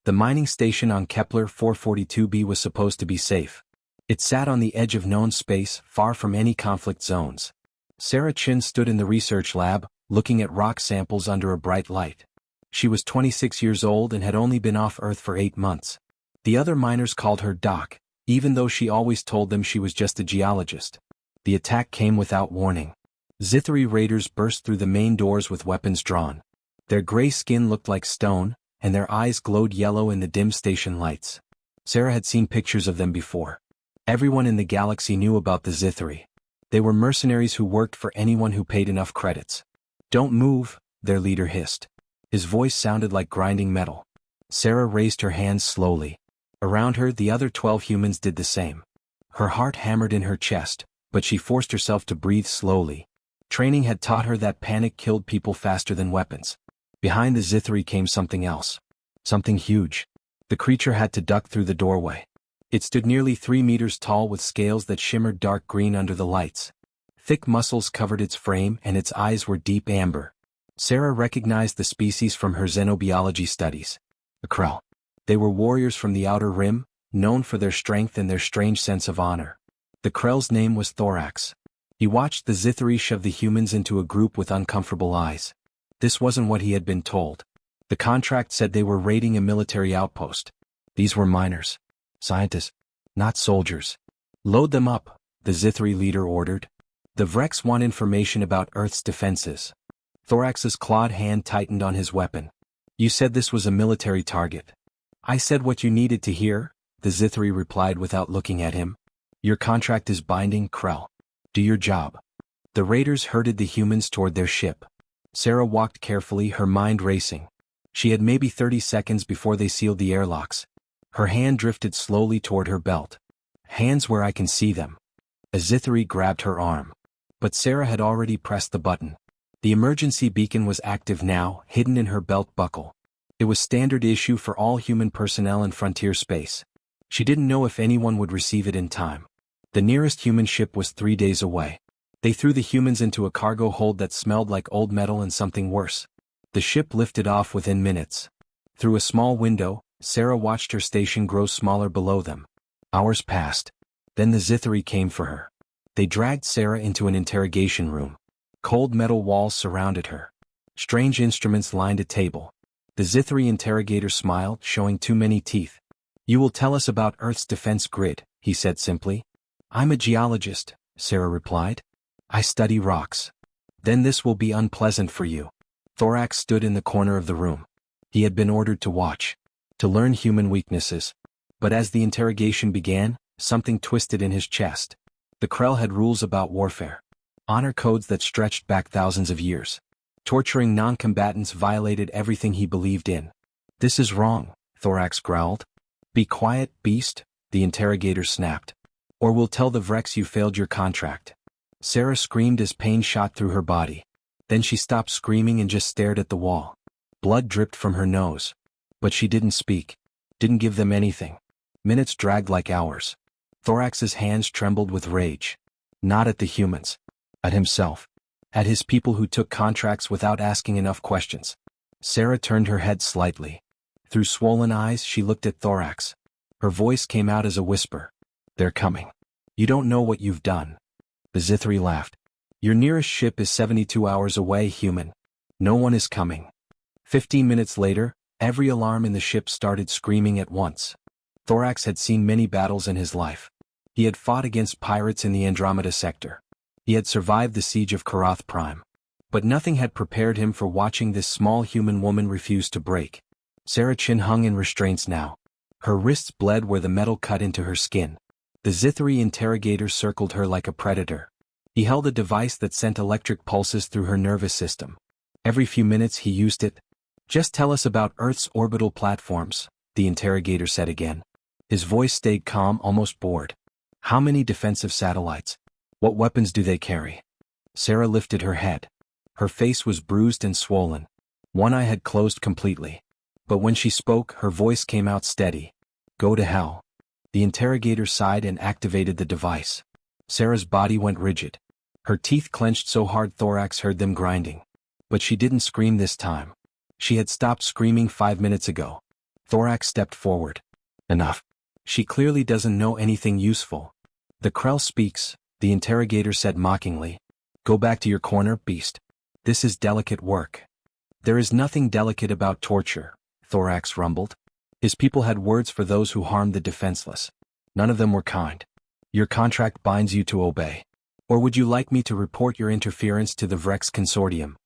The mining station on Kepler 442b was supposed to be safe. It sat on the edge of known space, far from any conflict zones. Sarah Chin stood in the research lab, looking at rock samples under a bright light. She was 26 years old and had only been off Earth for 8 months. The other miners called her Doc, even though she always told them she was just a geologist. The attack came without warning. Zithri raiders burst through the main doors with weapons drawn. Their gray skin looked like stone, and their eyes glowed yellow in the dim station lights. Sarah had seen pictures of them before. Everyone in the galaxy knew about the Zithri. They were mercenaries who worked for anyone who paid enough credits. "Don't move," their leader hissed. His voice sounded like grinding metal. Sarah raised her hands slowly. Around her, the other 12 humans did the same. Her heart hammered in her chest, but she forced herself to breathe slowly. Training had taught her that panic killed people faster than weapons. Behind the Zithri came something else. Something huge. The creature had to duck through the doorway. It stood nearly 3 meters tall with scales that shimmered dark green under the lights. Thick muscles covered its frame and its eyes were deep amber. Sarah recognized the species from her xenobiology studies. The Krell. They were warriors from the Outer Rim, known for their strength and their strange sense of honor. The Krell's name was Thorax. He watched the Zithri shove the humans into a group with uncomfortable eyes. This wasn't what he had been told. The contract said they were raiding a military outpost. These were miners. Scientists. Not soldiers. "Load them up," the Zithri leader ordered. "The Vrex want information about Earth's defenses." Thorax's clawed hand tightened on his weapon. "You said this was a military target." "I said what you needed to hear," the Zithri replied without looking at him. "Your contract is binding, Krell. Do your job." The raiders herded the humans toward their ship. Sarah walked carefully, her mind racing. She had maybe 30 seconds before they sealed the airlocks. Her hand drifted slowly toward her belt. "Hands where I can see them." A Zithri grabbed her arm. But Sarah had already pressed the button. The emergency beacon was active now, hidden in her belt buckle. It was standard issue for all human personnel in frontier space. She didn't know if anyone would receive it in time. The nearest human ship was 3 days away. They threw the humans into a cargo hold that smelled like old metal and something worse. The ship lifted off within minutes. Through a small window, Sarah watched her station grow smaller below them. Hours passed. Then the Zithri came for her. They dragged Sarah into an interrogation room. Cold metal walls surrounded her. Strange instruments lined a table. The Zithri interrogator smiled, showing too many teeth. "You will tell us about Earth's defense grid," he said simply. "I'm a geologist," Sarah replied. "I study rocks." "Then this will be unpleasant for you." Thorax stood in the corner of the room. He had been ordered to watch, to learn human weaknesses. But as the interrogation began, something twisted in his chest. The Krell had rules about warfare. Honor codes that stretched back thousands of years. Torturing non-combatants violated everything he believed in. "This is wrong," Thorax growled. "Be quiet, beast," the interrogator snapped. "Or we'll tell the Vrex you failed your contract." Sarah screamed as pain shot through her body. Then she stopped screaming and just stared at the wall. Blood dripped from her nose. But she didn't speak. Didn't give them anything. Minutes dragged like hours. Thorax's hands trembled with rage. Not at the humans. At himself. At his people who took contracts without asking enough questions. Sarah turned her head slightly. Through swollen eyes she looked at Thorax. Her voice came out as a whisper. "They're coming. You don't know what you've done." The Zithri laughed. "Your nearest ship is 72 hours away, human. No one is coming." 15 minutes later, every alarm in the ship started screaming at once. Thorax had seen many battles in his life. He had fought against pirates in the Andromeda sector. He had survived the siege of Karath Prime. But nothing had prepared him for watching this small human woman refuse to break. Sarah Chin hung in restraints now. Her wrists bled where the metal cut into her skin. The Zithri interrogator circled her like a predator. He held a device that sent electric pulses through her nervous system. Every few minutes he used it. "Just tell us about Earth's orbital platforms," the interrogator said again. His voice stayed calm, almost bored. "How many defensive satellites? What weapons do they carry?" Sarah lifted her head. Her face was bruised and swollen. One eye had closed completely. But when she spoke, her voice came out steady. "Go to hell." The interrogator sighed and activated the device. Sarah's body went rigid. Her teeth clenched so hard Thorax heard them grinding. But she didn't scream this time. She had stopped screaming 5 minutes ago. Thorax stepped forward. Enough. She clearly doesn't know anything useful. The Krell speaks, the interrogator said mockingly. Go back to your corner, beast. This is delicate work. There is nothing delicate about torture, Thorax rumbled. His people had words for those who harmed the defenseless. None of them were kind. Your contract binds you to obey. Or would you like me to report your interference to the Vrex Consortium?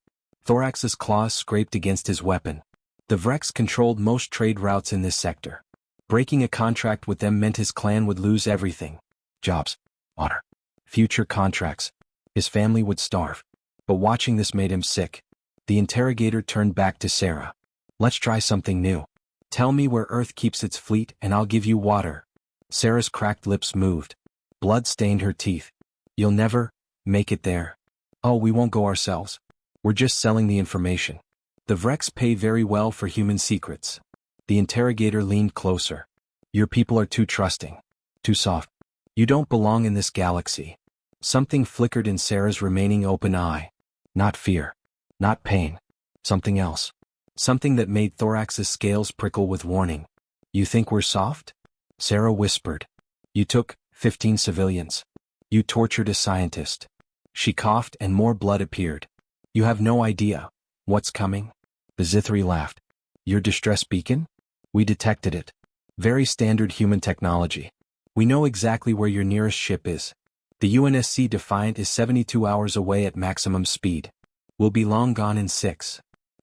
Thorax's claws scraped against his weapon. The Vrex controlled most trade routes in this sector. Breaking a contract with them meant his clan would lose everything. Jobs, honor, future contracts. His family would starve. But watching this made him sick. The interrogator turned back to Sarah. Let's try something new. Tell me where Earth keeps its fleet and I'll give you water. Sarah's cracked lips moved. Blood stained her teeth. You'll never make it there. Oh, we won't go ourselves. We're just selling the information. The Vrex pay very well for human secrets. The interrogator leaned closer. Your people are too trusting. Too soft. You don't belong in this galaxy. Something flickered in Sarah's remaining open eye. Not fear. Not pain. Something else. Something that made Thorax's scales prickle with warning. You think we're soft? Sarah whispered. You took 15 civilians. You tortured a scientist. She coughed and more blood appeared. You have no idea what's coming? The Zithri laughed. Your distress beacon? We detected it. Very standard human technology. We know exactly where your nearest ship is. The UNSC Defiant is 72 hours away at maximum speed. We'll be long gone in 6.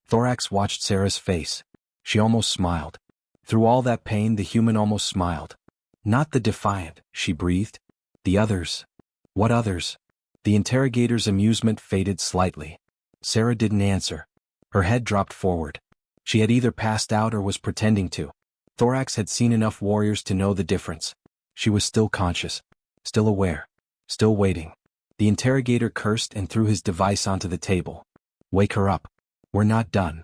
Thorax watched Sarah's face. She almost smiled. Through all that pain, the human almost smiled. Not the Defiant, she breathed. The others. What others? The interrogator's amusement faded slightly. Sarah didn't answer. Her head dropped forward. She had either passed out or was pretending to. Thorax had seen enough warriors to know the difference. She was still conscious. Still aware. Still waiting. The interrogator cursed and threw his device onto the table. Wake her up. We're not done.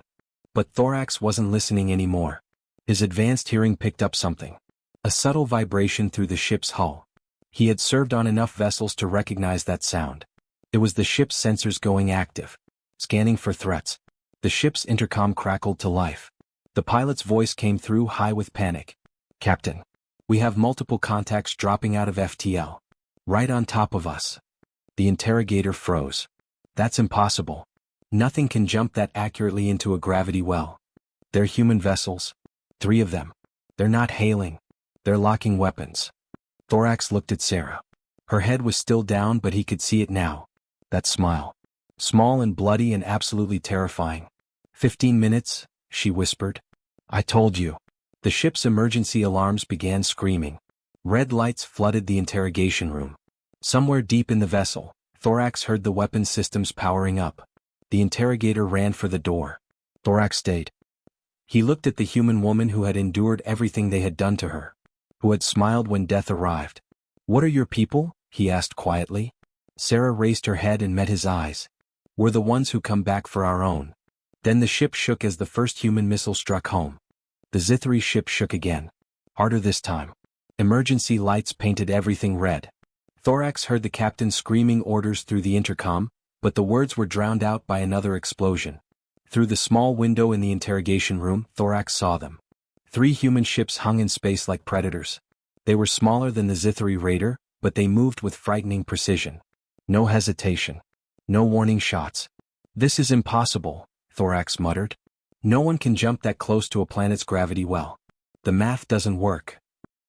But Thorax wasn't listening anymore. His advanced hearing picked up something. A subtle vibration through the ship's hull. He had served on enough vessels to recognize that sound. It was the ship's sensors going active. Scanning for threats. The ship's intercom crackled to life. The pilot's voice came through high with panic. Captain. We have multiple contacts dropping out of FTL. Right on top of us. The interrogator froze. That's impossible. Nothing can jump that accurately into a gravity well. They're human vessels. 3 of them. They're not hailing. They're locking weapons. Thorax looked at Sarah. Her head was still down, but he could see it now. That smile. Small and bloody and absolutely terrifying. 15 minutes, she whispered. I told you. The ship's emergency alarms began screaming. Red lights flooded the interrogation room. Somewhere deep in the vessel, Thorax heard the weapon systems powering up. The interrogator ran for the door. Thorax stayed. He looked at the human woman who had endured everything they had done to her. Who had smiled when death arrived. What are your people? He asked quietly. Sarah raised her head and met his eyes. We're the ones who come back for our own. Then the ship shook as the first human missile struck home. The Zithri ship shook again. Harder this time. Emergency lights painted everything red. Thorax heard the captain screaming orders through the intercom, but the words were drowned out by another explosion. Through the small window in the interrogation room, Thorax saw them. 3 human ships hung in space like predators. They were smaller than the Zithri Raider, but they moved with frightening precision. No hesitation. No warning shots. This is impossible, Thorax muttered. No one can jump that close to a planet's gravity well. The math doesn't work.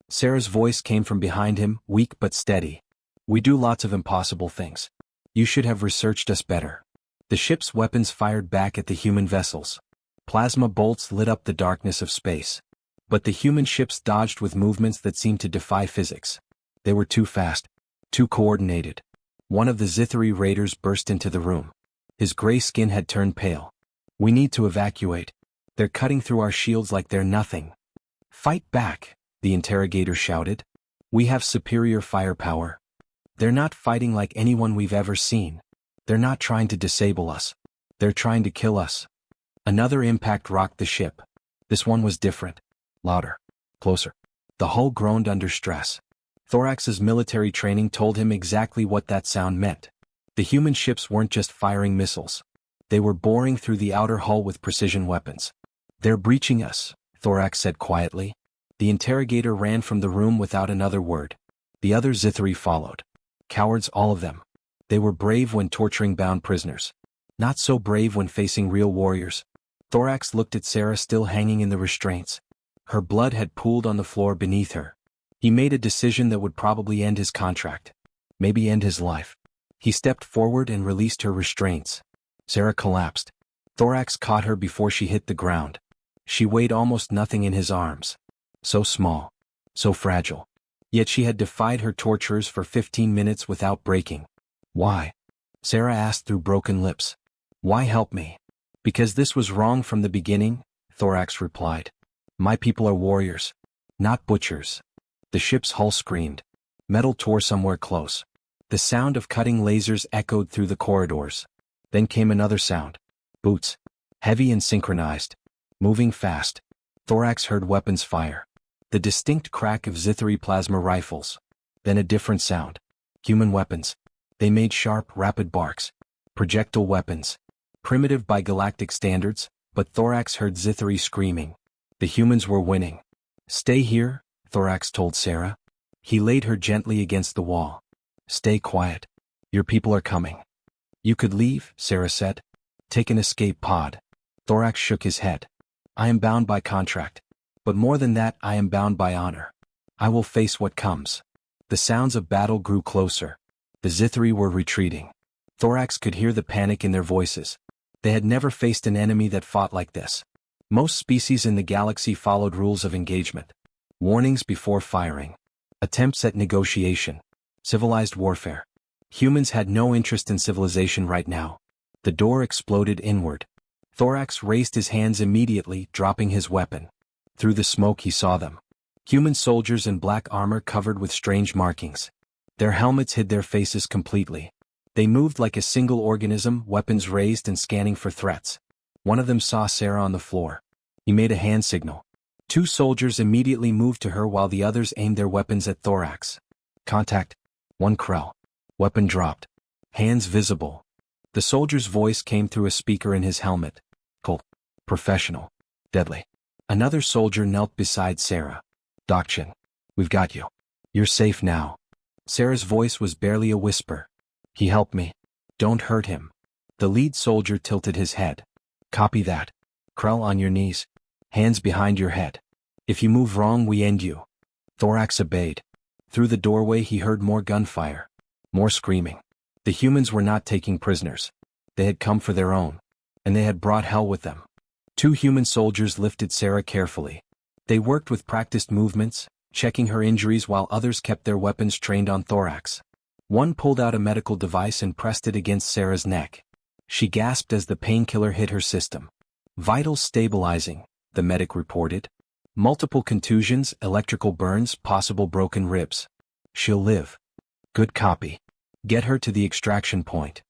Sarah's voice came from behind him, weak but steady. We do lots of impossible things. You should have researched us better. The ship's weapons fired back at the human vessels. Plasma bolts lit up the darkness of space. But the human ships dodged with movements that seemed to defy physics. They were too fast. Too coordinated. One of the Zithri raiders burst into the room. His gray skin had turned pale. We need to evacuate. They're cutting through our shields like they're nothing. Fight back, the interrogator shouted. We have superior firepower. They're not fighting like anyone we've ever seen. They're not trying to disable us. They're trying to kill us. Another impact rocked the ship. This one was different. Louder. Closer. The hull groaned under stress. Thorax's military training told him exactly what that sound meant. The human ships weren't just firing missiles. They were boring through the outer hull with precision weapons. They're breaching us, Thorax said quietly. The interrogator ran from the room without another word. The other Zithri followed. Cowards, all of them. They were brave when torturing bound prisoners. Not so brave when facing real warriors. Thorax looked at Sarah still hanging in the restraints. Her blood had pooled on the floor beneath her. He made a decision that would probably end his contract. Maybe end his life. He stepped forward and released her restraints. Sarah collapsed. Thorax caught her before she hit the ground. She weighed almost nothing in his arms. So small. So fragile. Yet she had defied her torturers for 15 minutes without breaking. Why? Sarah asked through broken lips. Why help me? Because this was wrong from the beginning, Thorax replied. My people are warriors. Not butchers. The ship's hull screamed. Metal tore somewhere close. The sound of cutting lasers echoed through the corridors. Then came another sound. Boots. Heavy and synchronized. Moving fast. Thorax heard weapons fire. The distinct crack of Zithri plasma rifles. Then a different sound. Human weapons. They made sharp, rapid barks. Projectile weapons. Primitive by galactic standards, but Thorax heard Zithri screaming. The humans were winning. Stay here, Thorax told Sarah. He laid her gently against the wall. Stay quiet. Your people are coming. You could leave, Sarah said. Take an escape pod. Thorax shook his head. I am bound by contract. But more than that, I am bound by honor. I will face what comes. The sounds of battle grew closer. The Zithri were retreating. Thorax could hear the panic in their voices. They had never faced an enemy that fought like this. Most species in the galaxy followed rules of engagement. Warnings before firing. Attempts at negotiation. Civilized warfare. Humans had no interest in civilization right now. The door exploded inward. Thorax raised his hands immediately, dropping his weapon. Through the smoke he saw them. Human soldiers in black armor covered with strange markings. Their helmets hid their faces completely. They moved like a single organism, weapons raised and scanning for threats. One of them saw Sarah on the floor. He made a hand signal. Two soldiers immediately moved to her while the others aimed their weapons at Thorax. Contact. One Krell. Weapon dropped. Hands visible. The soldier's voice came through a speaker in his helmet. Cold. Professional. Deadly. Another soldier knelt beside Sarah. Dokchin. We've got you. You're safe now. Sarah's voice was barely a whisper. He helped me. Don't hurt him. The lead soldier tilted his head. Copy that. Krell, on your knees. Hands behind your head. If you move wrong, we end you. Thorax obeyed. Through the doorway he heard more gunfire. More screaming. The humans were not taking prisoners. They had come for their own. And they had brought hell with them. Two human soldiers lifted Sarah carefully. They worked with practiced movements, checking her injuries while others kept their weapons trained on Thorax. One pulled out a medical device and pressed it against Sarah's neck. She gasped as the painkiller hit her system. Vitals stabilizing, the medic reported. Multiple contusions, electrical burns, possible broken ribs. She'll live. Good copy. Get her to the extraction point.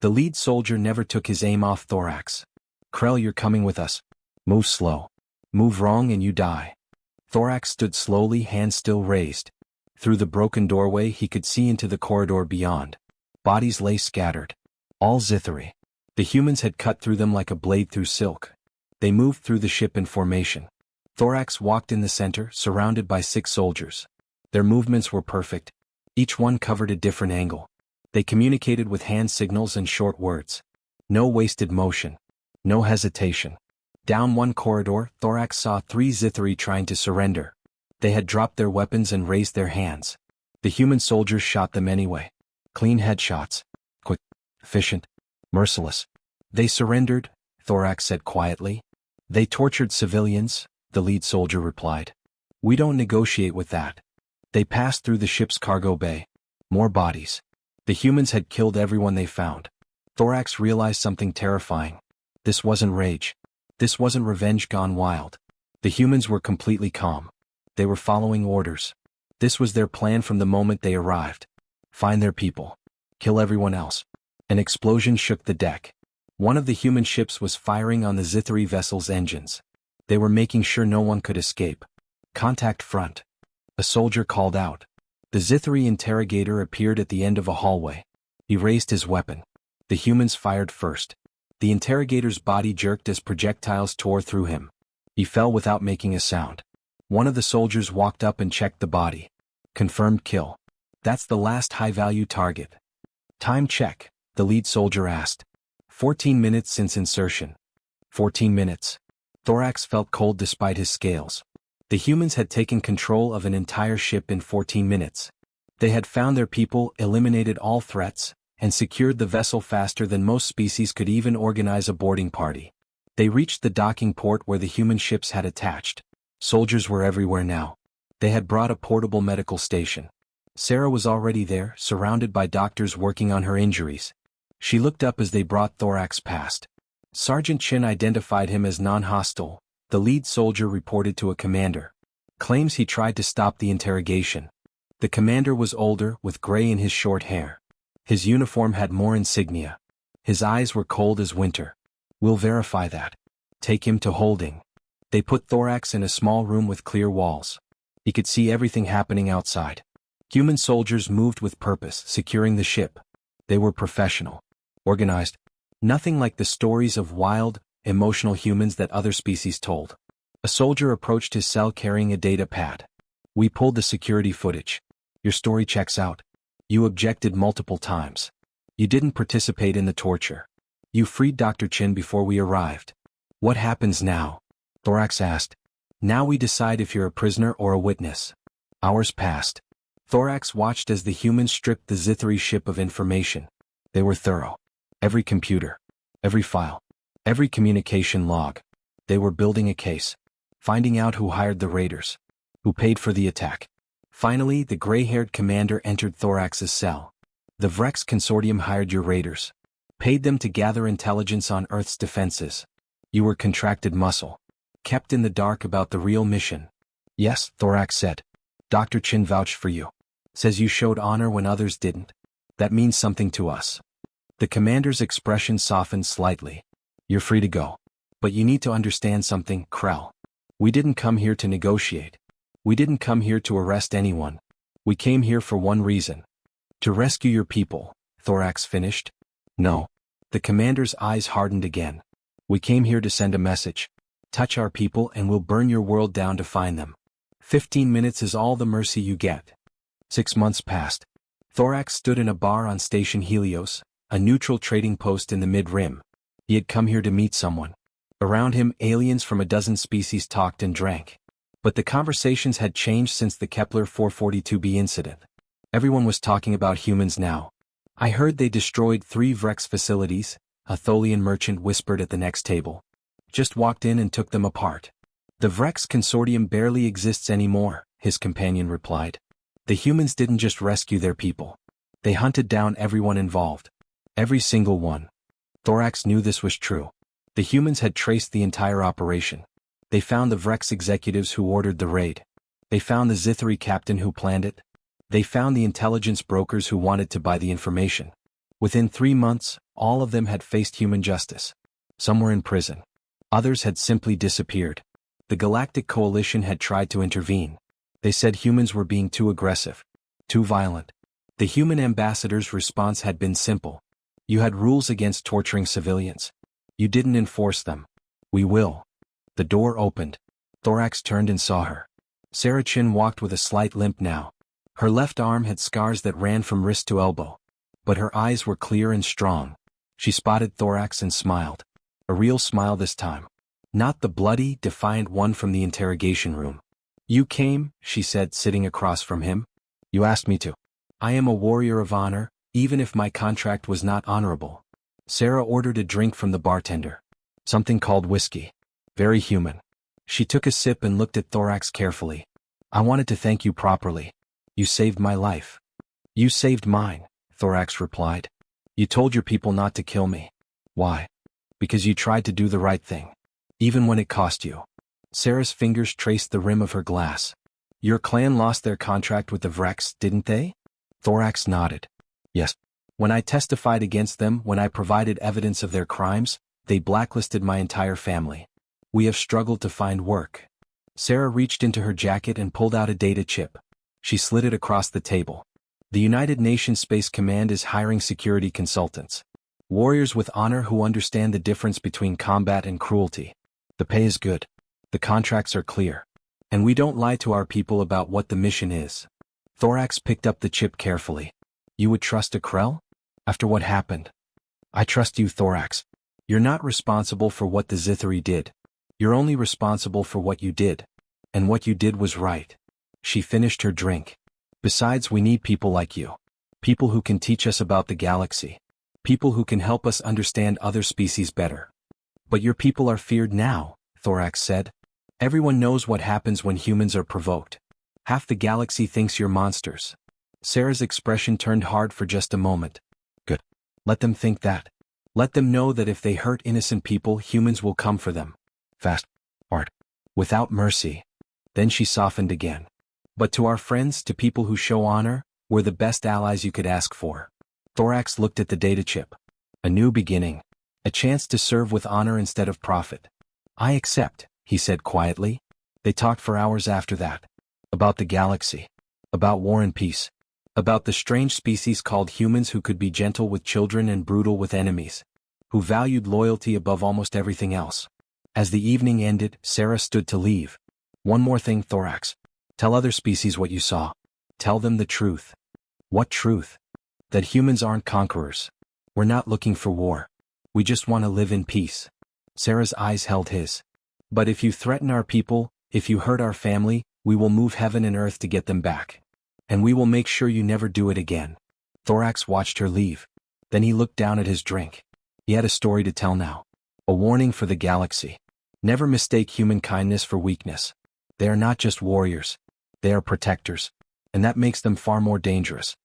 The lead soldier never took his aim off Thorax. Krell, you're coming with us. Move slow. Move wrong and you die. Thorax stood slowly, hands still raised. Through the broken doorway he could see into the corridor beyond. Bodies lay scattered. All Zithri. The humans had cut through them like a blade through silk. They moved through the ship in formation. Thorax walked in the center, surrounded by 6 soldiers. Their movements were perfect. Each one covered a different angle. They communicated with hand signals and short words. No wasted motion. No hesitation. Down one corridor, Thorax saw 3 Zithri trying to surrender. They had dropped their weapons and raised their hands. The human soldiers shot them anyway. Clean headshots. Quick, efficient, merciless. They surrendered, Thorax said quietly. They tortured civilians, the lead soldier replied. We don't negotiate with that. They passed through the ship's cargo bay. More bodies. The humans had killed everyone they found. Thorax realized something terrifying. This wasn't rage. This wasn't revenge gone wild. The humans were completely calm. They were following orders. This was their plan from the moment they arrived. Find their people. Kill everyone else. An explosion shook the deck. One of the human ships was firing on the Zithri vessel's engines. They were making sure no one could escape. Contact front. A soldier called out. The Zithri interrogator appeared at the end of a hallway. He raised his weapon. The humans fired first. The interrogator's body jerked as projectiles tore through him. He fell without making a sound. One of the soldiers walked up and checked the body. Confirmed kill. That's the last high-value target. Time check, the lead soldier asked. 14 minutes since insertion. 14 minutes. Thorax felt cold despite his scales. The humans had taken control of an entire ship in 14 minutes. They had found their people, eliminated all threats, and secured the vessel faster than most species could even organize a boarding party. They reached the docking port where the human ships had attached. Soldiers were everywhere now. They had brought a portable medical station. Sarah was already there, surrounded by doctors working on her injuries. She looked up as they brought Thorax past. Sergeant Chin identified him as non-hostile. The lead soldier reported to a commander. Claims he tried to stop the interrogation. The commander was older, with gray in his short hair. His uniform had more insignia. His eyes were cold as winter. We'll verify that. Take him to holding. They put Thorax in a small room with clear walls. He could see everything happening outside. Human soldiers moved with purpose, securing the ship. They were professional. Organized. Nothing like the stories of wild, emotional humans that other species told. A soldier approached his cell carrying a data pad. We pulled the security footage. Your story checks out. You objected multiple times. You didn't participate in the torture. You freed Dr. Chin before we arrived. What happens now? Thorax asked. Now we decide if you're a prisoner or a witness. Hours passed. Thorax watched as the humans stripped the Zithri ship of information. They were thorough. Every computer. Every file. Every communication log. They were building a case. Finding out who hired the raiders. Who paid for the attack. Finally, the gray-haired commander entered Thorax's cell. The Vrex Consortium hired your raiders. Paid them to gather intelligence on Earth's defenses. You were contracted muscle. Kept in the dark about the real mission. Yes, Thorax said. Dr. Chin vouched for you. Says you showed honor when others didn't. That means something to us. The commander's expression softened slightly. You're free to go. But you need to understand something, Krell. We didn't come here to negotiate. We didn't come here to arrest anyone. We came here for one reason. To rescue your people, Thorax finished. No. The commander's eyes hardened again. We came here to send a message. Touch our people and we'll burn your world down to find them. 15 minutes is all the mercy you get. 6 months passed. Thorax stood in a bar on Station Helios, a neutral trading post in the mid-rim. He had come here to meet someone. Around him, aliens from a dozen species talked and drank. But the conversations had changed since the Kepler 442b incident. Everyone was talking about humans now. I heard they destroyed 3 Vrex facilities, a Tholian merchant whispered at the next table. Just walked in and took them apart. The Vrex Consortium barely exists anymore, his companion replied. The humans didn't just rescue their people. They hunted down everyone involved. Every single one. Thorax knew this was true. The humans had traced the entire operation. They found the Vrex executives who ordered the raid. They found the Zithri captain who planned it. They found the intelligence brokers who wanted to buy the information. Within 3 months, all of them had faced human justice. Some were in prison. Others had simply disappeared. The Galactic Coalition had tried to intervene. They said humans were being too aggressive. Too violent. The human ambassador's response had been simple. You had rules against torturing civilians. You didn't enforce them. We will. The door opened. Thorax turned and saw her. Sarah Chin walked with a slight limp now. Her left arm had scars that ran from wrist to elbow. But her eyes were clear and strong. She spotted Thorax and smiled. A real smile this time. Not the bloody, defiant one from the interrogation room. You came, she said, sitting across from him. You asked me to. I am a warrior of honor, even if my contract was not honorable. Sarah ordered a drink from the bartender. Something called whiskey. Very human. She took a sip and looked at Thorax carefully. I wanted to thank you properly. You saved my life. You saved mine, Thorax replied. You told your people not to kill me. Why? Because you tried to do the right thing. Even when it cost you. Sarah's fingers traced the rim of her glass. Your clan lost their contract with the Vrex, didn't they? Thorax nodded. Yes. When I testified against them, when I provided evidence of their crimes, they blacklisted my entire family. We have struggled to find work. Sarah reached into her jacket and pulled out a data chip. She slid it across the table. The United Nations Space Command is hiring security consultants. Warriors with honor who understand the difference between combat and cruelty. The pay is good. The contracts are clear. And we don't lie to our people about what the mission is. Thorax picked up the chip carefully. You would trust a Krell? After what happened? I trust you, Thorax. You're not responsible for what the Zithari did. You're only responsible for what you did. And what you did was right. She finished her drink. Besides, we need people like you. People who can teach us about the galaxy. People who can help us understand other species better. But your people are feared now, Thorax said. Everyone knows what happens when humans are provoked. Half the galaxy thinks you're monsters. Sarah's expression turned hard for just a moment. Good. Let them think that. Let them know that if they hurt innocent people, humans will come for them. Fast. Hard. Without mercy. Then she softened again. But to our friends, to people who show honor, we're the best allies you could ask for. Thorax looked at the data chip. A new beginning. A chance to serve with honor instead of profit. I accept, he said quietly. They talked for hours after that. About the galaxy. About war and peace. About the strange species called humans who could be gentle with children and brutal with enemies. Who valued loyalty above almost everything else. As the evening ended, Sarah stood to leave. One more thing, Thorax. Tell other species what you saw. Tell them the truth. What truth? That humans aren't conquerors. We're not looking for war. We just want to live in peace. Sarah's eyes held his. But if you threaten our people, if you hurt our family, we will move heaven and earth to get them back. And we will make sure you never do it again. Thorax watched her leave. Then he looked down at his drink. He had a story to tell now. A warning for the galaxy. Never mistake human kindness for weakness. They are not just warriors. They are protectors. And that makes them far more dangerous.